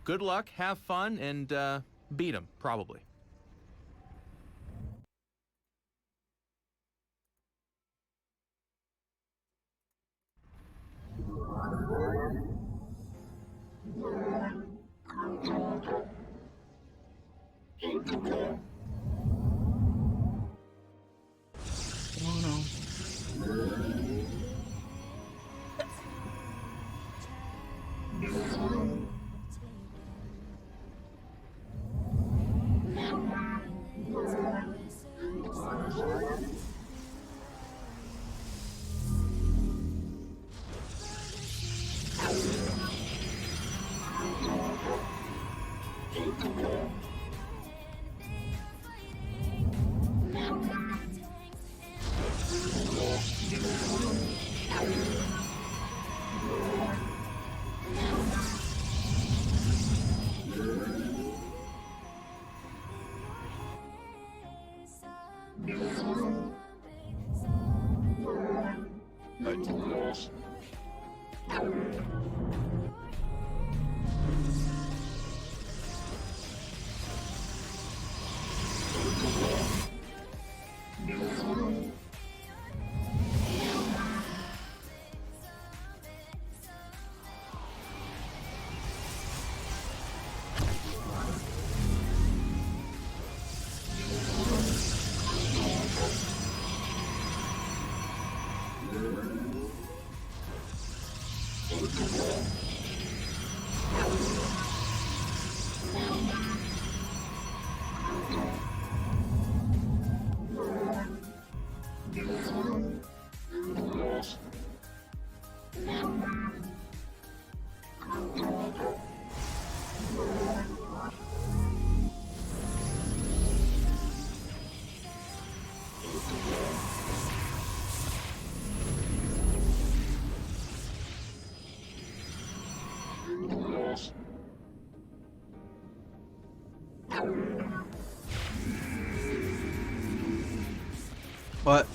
Good luck, have fun, and beat him, probably. What?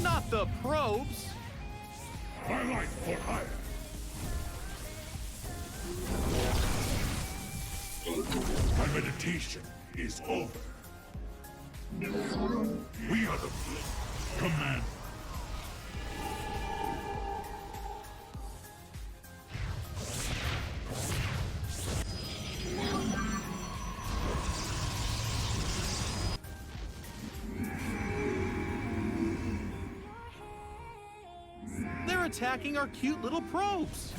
Not the probes! My life for hire. My meditation is over. We are the command. They're attacking our cute little probes!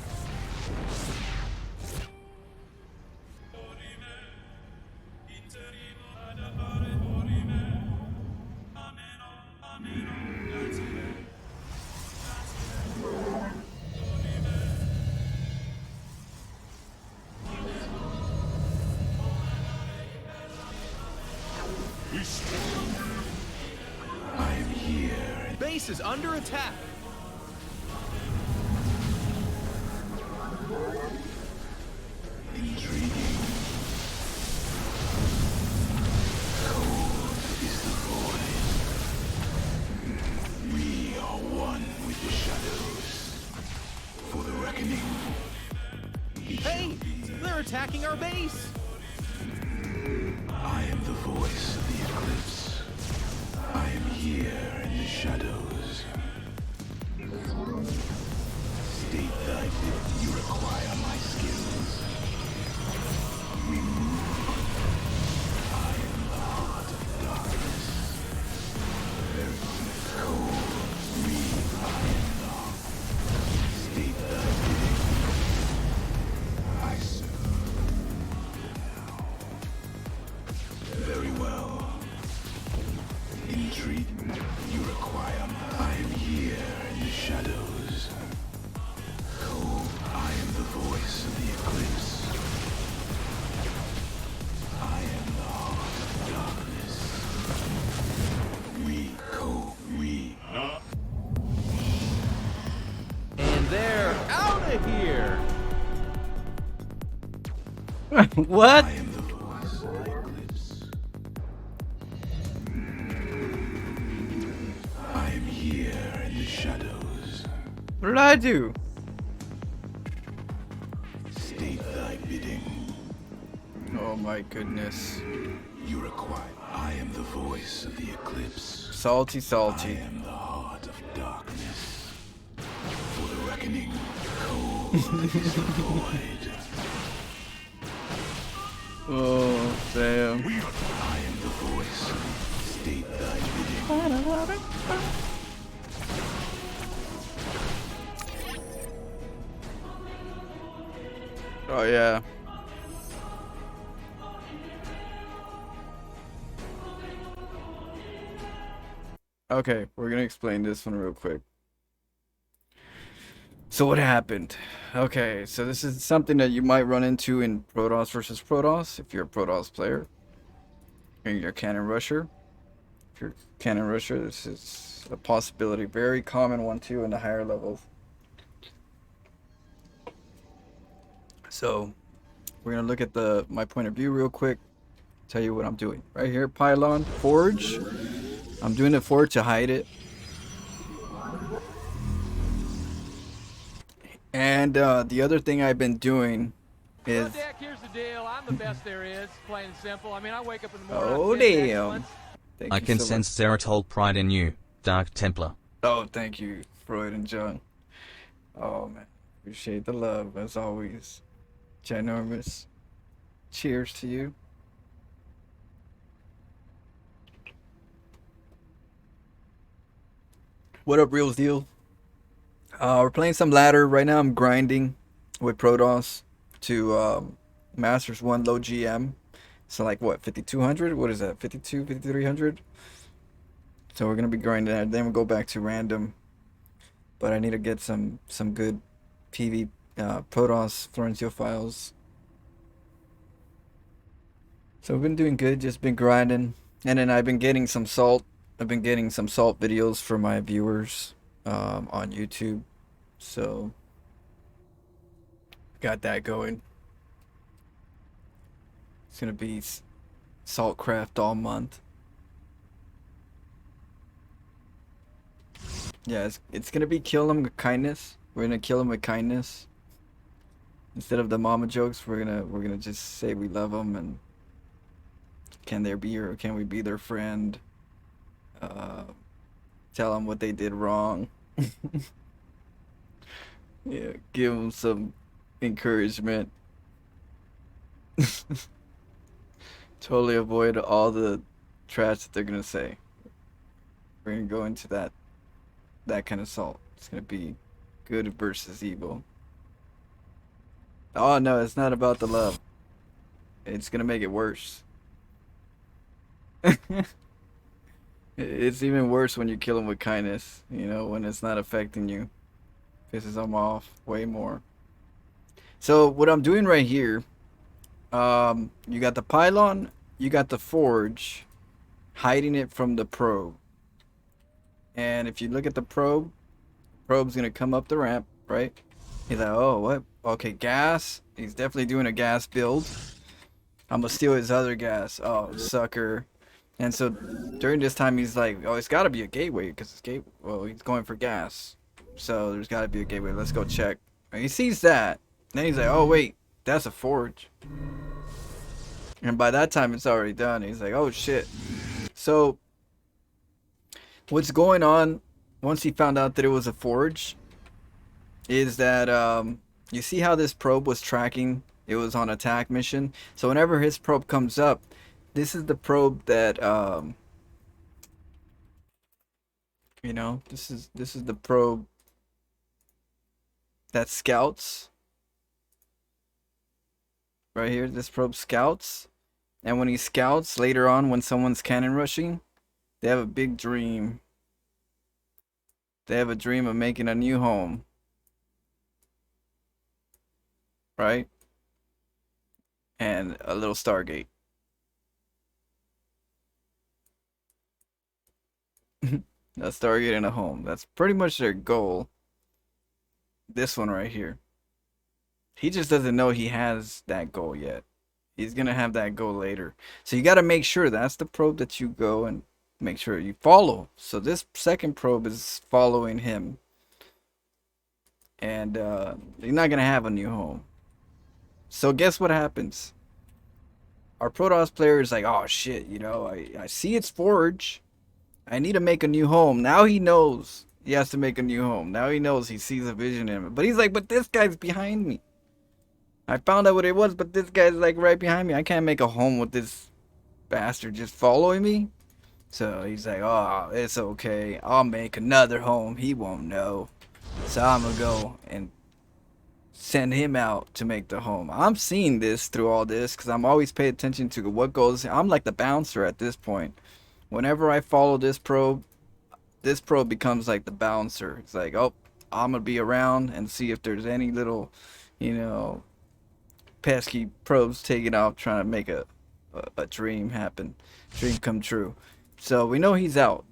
I'm here. Base is under attack! Intriguing. Cold is the void. We are one with the shadows. For the reckoning. Hey! They're attacking our base! What? I am the voice of the eclipse. I am here in the shadows. What did I do? State thy bidding. Oh my goodness. You require. I am the voice of the eclipse. Salty, I salty. am the heart of darkness. For the reckoning, cold is the void. Oh, damn. I am the voice. State thy bidding. Oh, yeah. Okay, we're gonna explain this one real quick. So what happened? Okay, so this is something that you might run into in Protoss versus Protoss if you're a Protoss player. And you're a Cannon Rusher. If you're a Cannon Rusher, this is a possibility. Very common one too in the higher levels. So we're gonna look at my point of view real quick. Tell you what I'm doing. Right here, pylon, forge. I'm doing the forge to hide it. And the other thing I've been doing is... Well, Dak, here's the deal. I'm the best there is, plain and simple. I mean, I wake up in the morning. Oh, I'm fit, damn. excellent. Thank I you can so sense much. Zeratul pride in you, Dark Templar. Oh, thank you, Freud and John. Oh, man. Appreciate the love, as always. Ginormous. Cheers to you. What up, Real Deal? We're playing some ladder. Right now I'm grinding with Protoss to Masters 1 low GM. So like what, 5200? What is that, 52, 5300? So we're going to be grinding that. Then we'll go back to random. But I need to get some good PV Protoss Florencio files. So we've been doing good, just been grinding. And then I've been getting some salt. I've been getting some salt videos for my viewers on YouTube. So got that going. It's gonna be StarCraft all month. Yeah, it's gonna be kill them with kindness. We're gonna kill them with kindness. Instead of the mama jokes, we're gonna just say we love them and can we be their friend? Tell them what they did wrong. Yeah, give them some encouragement. Totally avoid all the trash that they're gonna say. We're gonna go into that kind of salt. It's gonna be good versus evil. Oh no, it's not about the love. It's gonna make it worse. It's even worse when you kill them with kindness, you know, when it's not affecting you. Pisses them off way more. So what I'm doing right here, you got the pylon, you got the forge, hiding it from the probe. And if you look at the probe's gonna come up the ramp, right? He's like, oh, what? Okay, gas. He's definitely doing a gas build. I'm gonna steal his other gas. Oh, sucker. And so during this time, he's like, oh, it's gotta be a gateway, because he's going for gas. So there's gotta be a gateway. Let's go check. And he sees that. Then he's like, oh, wait, that's a forge. And by that time, it's already done. He's like, oh, shit. So what's going on once he found out that it was a forge is that you see how this probe was tracking? It was on attack mission. So whenever his probe comes up, this is the probe that you know, this is the probe that scouts. Right here, this probe scouts. And when he scouts later on, when someone's cannon rushing, they have a big dream. They have a dream of making a new home. Right? And a little Stargate. A Stargate and a home. That's pretty much their goal. This one right here. He just doesn't know he has that goal yet. He's gonna have that go later. So you gotta make sure that's the probe that you go and make sure you follow. So this second probe is following him. And you're not gonna have a new home. So guess what happens? Our Protoss player is like, oh shit, you know, I see it's forge. I need to make a new home. Now he knows he has to make a new home. Now he knows, he sees a vision in it. But he's like, but this guy's behind me. I found out what it was, but this guy's like right behind me. I can't make a home with this bastard just following me. So he's like, oh, it's okay. I'll make another home. He won't know. So I'm gonna go and send him out to make the home. I'm seeing this through all this because I'm always paying attention to what goes. I'm like the bouncer at this point. Whenever I follow this probe becomes like the bouncer. It's like, oh, I'm gonna be around and see if there's any little, you know, pesky probes taking off trying to make a dream happen, dream come true. So we know he's out,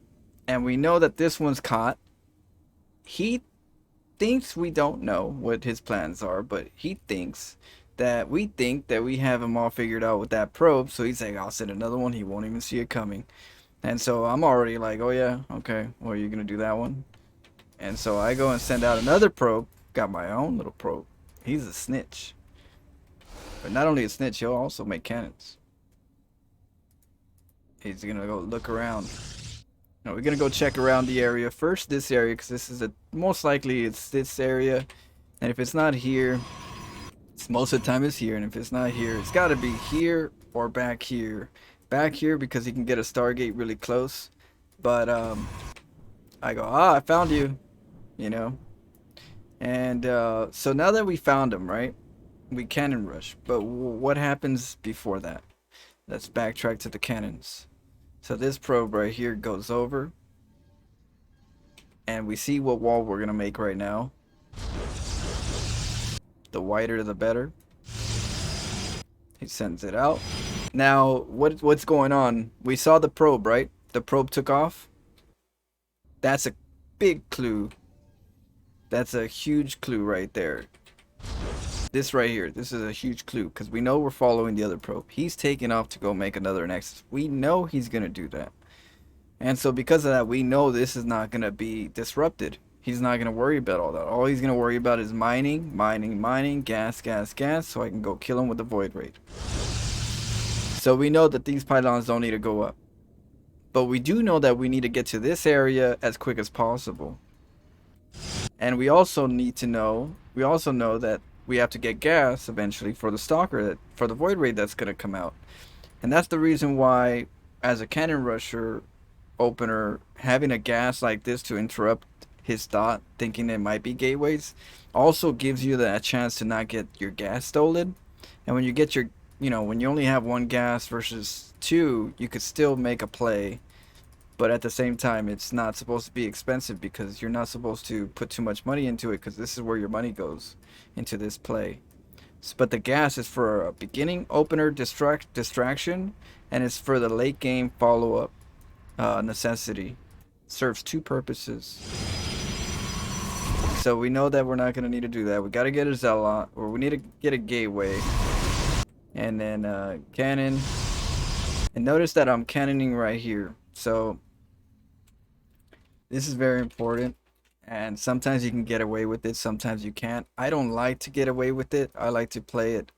and we know that this one's caught. He thinks we don't know what his plans are, but he thinks that we think that we have him all figured out with that probe. So he's like, I'll send another one. He won't even see it coming. And so I'm already like, oh yeah, okay, well, you're gonna do that one. And so I go and send out another probe. Got my own little probe. He's a snitch. But not only a snitch, he'll also make cannons. He's gonna go look around. No, we're gonna go check around the area first. This area, because this is most likely it's this area. And if it's not here, it's most of the time it's here. And if it's not here, it's got to be here or back here. Back here because he can get a Stargate really close. But I go, I found you, you know. And so now that we found him, right, we cannon rush. But what happens before that? Let's backtrack to the cannons. So this probe right here goes over, and we see what wall we're gonna make right now. The wider the better. He sends it out. Now what's going on? We saw the probe, right? The probe took off. That's a big clue. That's a huge clue right there. This right here, this is a huge clue because we know we're following the other probe. He's taking off to go make another nexus. We know he's gonna do that, and so because of that, we know this is not gonna be disrupted. He's not gonna worry about all that. All he's gonna worry about is mining, gas, so I can go kill him with the void rate. So we know that these pylons don't need to go up, but we do know that we need to get to this area as quick as possible. And we also need to know. We also know that we have to get gas eventually for the stalker, for the void raid that's gonna come out. And that's the reason why, as a cannon rusher opener, having a gas like this to interrupt his thought, thinking it might be gateways, also gives you that chance to not get your gas stolen. And when you get your, you know, when you only have one gas versus two, you could still make a play. But at the same time, it's not supposed to be expensive because you're not supposed to put too much money into it, because this is where your money goes, into this play. But the gas is for a beginning opener distraction, and it's for the late game follow-up necessity. Serves two purposes. So we know that we're not going to need to do that. We got to get a Zealot, or we need to get a gateway. And then cannon. And notice that I'm cannoning right here. So this is very important, and sometimes you can get away with it, sometimes you can't. I don't like to get away with it. I like to play it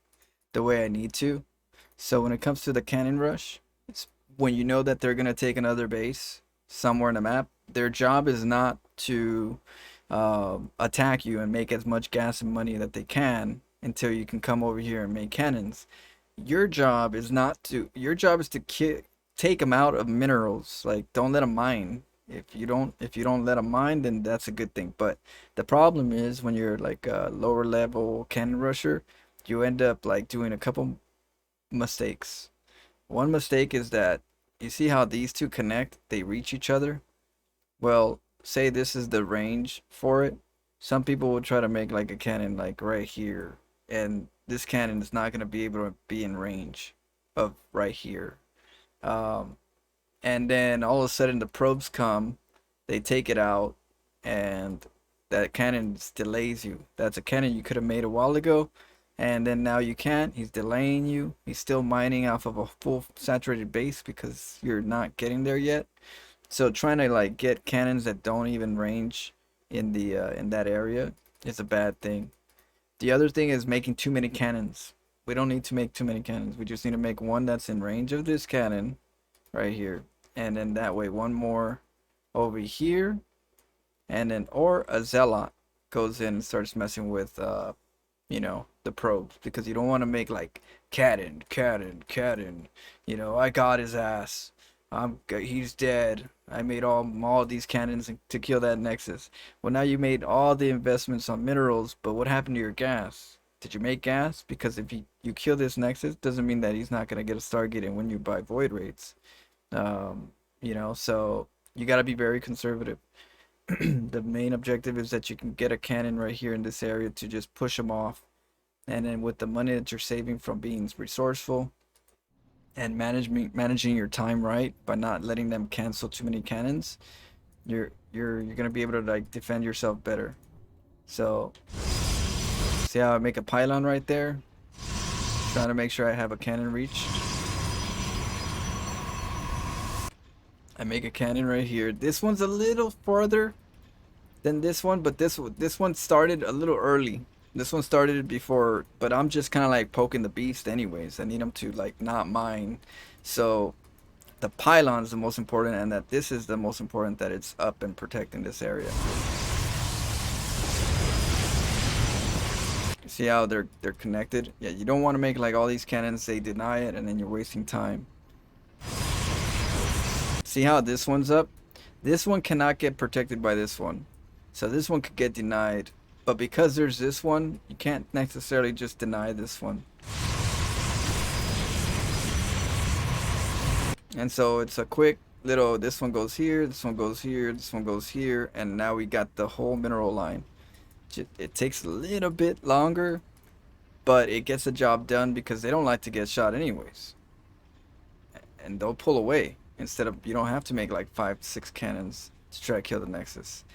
the way I need to. So when it comes to the cannon rush, it's when you know that they're going to take another base somewhere in the map. Their job is not to attack you and make as much gas and money that they can until you can come over here and make cannons. Your job is to take them out of minerals. Like, don't let them mine. If you don't let them mine, then that's a good thing. But the problem is when you're like a lower level cannon rusher, you end up like doing a couple mistakes. One mistake is that you see how these two connect, they reach each other. Well, say this is the range for it. Some people will try to make like a cannon like right here, and this cannon is not going to be able to be in range of right here. And then all of a sudden the probes come, they take it out, and that cannon delays you. That's a cannon you could have made a while ago, And then now you can't. He's delaying you. He's still mining off of a full saturated base because you're not getting there yet. So trying to like get cannons that don't even range in the in that area is a bad thing. The other thing is making too many cannons. We don't need to make too many cannons. We just need to make one that's in range of this cannon right here. And then that way one more over here. And then or a zealot goes in and starts messing with you know, the probes, because you don't want to make like cannon, you know, I got his ass, he's dead, I made all these cannons to kill that nexus. Well, now you made all the investments on minerals, but what happened to your gas? Did you make gas? Because if you kill this nexus, doesn't mean that he's not going to get a Stargate and when you buy void rates. You know, so you got to be very conservative. The main objective is that you can get a cannon right here in this area to just push them off, and then with the money that you're saving from being resourceful and managing your time right by not letting them cancel too many cannons, you're gonna be able to like defend yourself better. So see how I make a pylon right there, trying to make sure I have a cannon reach. I make a cannon right here. This one's a little farther than this one, but this one started a little early. This one started before, but I'm just kind of like poking the beast anyways. I need them to like not mine. So the pylon is the most important, and that this is the most important, that it's up and protecting this area. See how they're connected? Yeah, you don't want to make like all these cannons, they deny it, and then you're wasting time. See how this one's up? This one cannot get protected by this one. So this one could get denied. But because there's this one, you can't necessarily just deny this one. And so it's a quick little, this one goes here, this one goes here, this one goes here, and now we got the whole mineral line. It takes a little bit longer, but it gets the job done because they don't like to get shot anyways. And they'll pull away. Instead of, you don't have to make like 5-6 cannons to try to kill the nexus.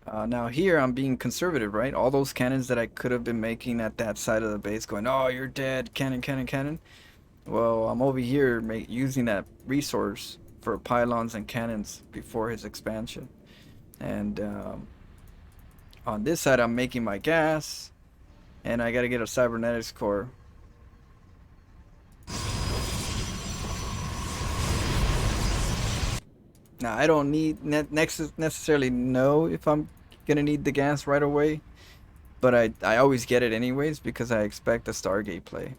Now here I'm being conservative, right? All those cannons that I could have been making at that side of the base, going, oh, you're dead, cannon. Well, I'm over here using that resource for pylons and cannons before his expansion. And on this side I'm making my gas, and I gotta get a cybernetics core. Now, I don't need necessarily know if I'm gonna need the gas right away, but I always get it anyways because I expect a Stargate play.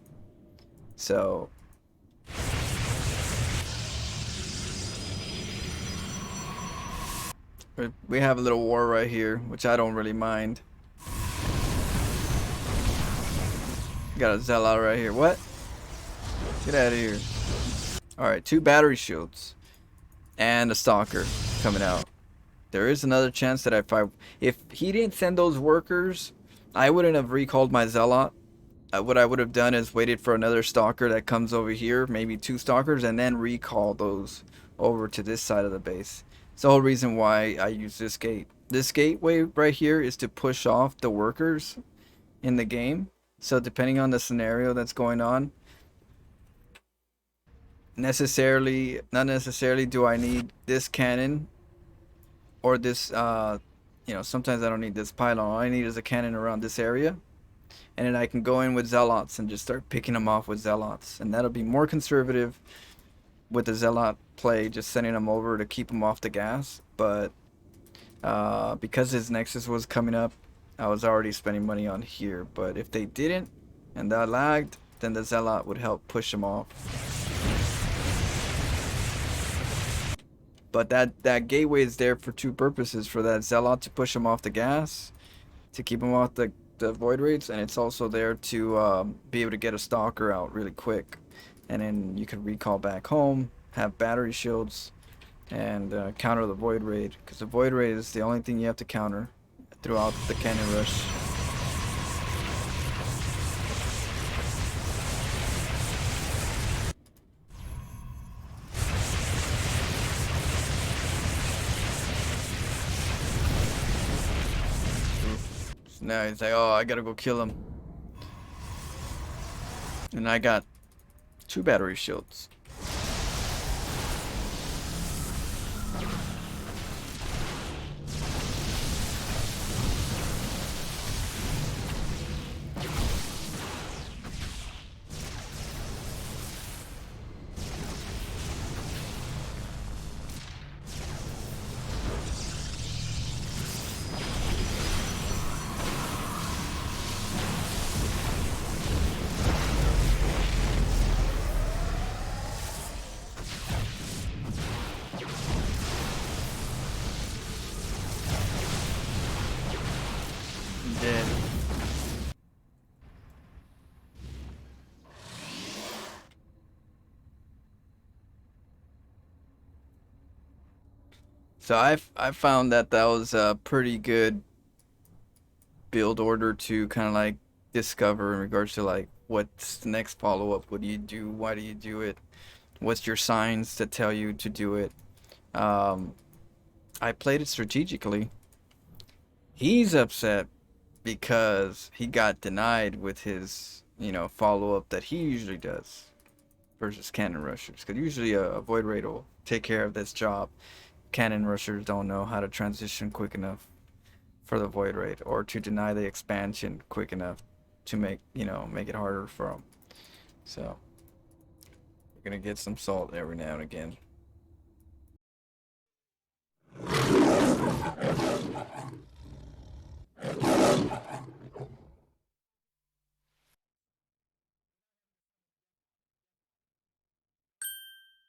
So we have a little war right here, which I don't really mind. Got a Zealot right here. What? Get out of here. Alright, 2 battery shields. And a stalker coming out. There is another chance that if he didn't send those workers, I wouldn't have recalled my zealot. What I would have done is waited for another stalker that comes over here, maybe 2 stalkers, and then recall those over to this side of the base. It's the whole reason why I use this gate. This gateway right here is to push off the workers in the game. So depending on the scenario that's going on, not necessarily do I need this cannon or this you know, sometimes I don't need this pylon. All I need is a cannon around this area, and then I can go in with zealots and just start picking them off with zealots, and that'll be more conservative with the zealot play, just sending them over to keep them off the gas. But because his nexus was coming up, I was already spending money on here. But if they didn't and that lagged, then the zealot would help push them off. But that gateway is there for 2 purposes: for that zealot to push him off the gas, to keep him off the void rates, and it's also there to be able to get a stalker out really quick, and then you can recall back home, have battery shields, and counter the void raid, because the void raid is the only thing you have to counter throughout the cannon rush. Now he's like, oh, I gotta go kill him. And I got 2 battery shields. Dead. So I found that was a pretty good build order to kind of like discover in regards to like what's the next follow-up, what do you do, why do you do it, what's your signs that tell you to do it. I played it strategically. He's upset because he got denied with his, follow-up that he usually does versus cannon rushers. Because usually a void raid will take care of this job. Cannon rushers don't know how to transition quick enough for the void raid, or to deny the expansion quick enough to make it harder for them. So we're gonna get some salt every now and again.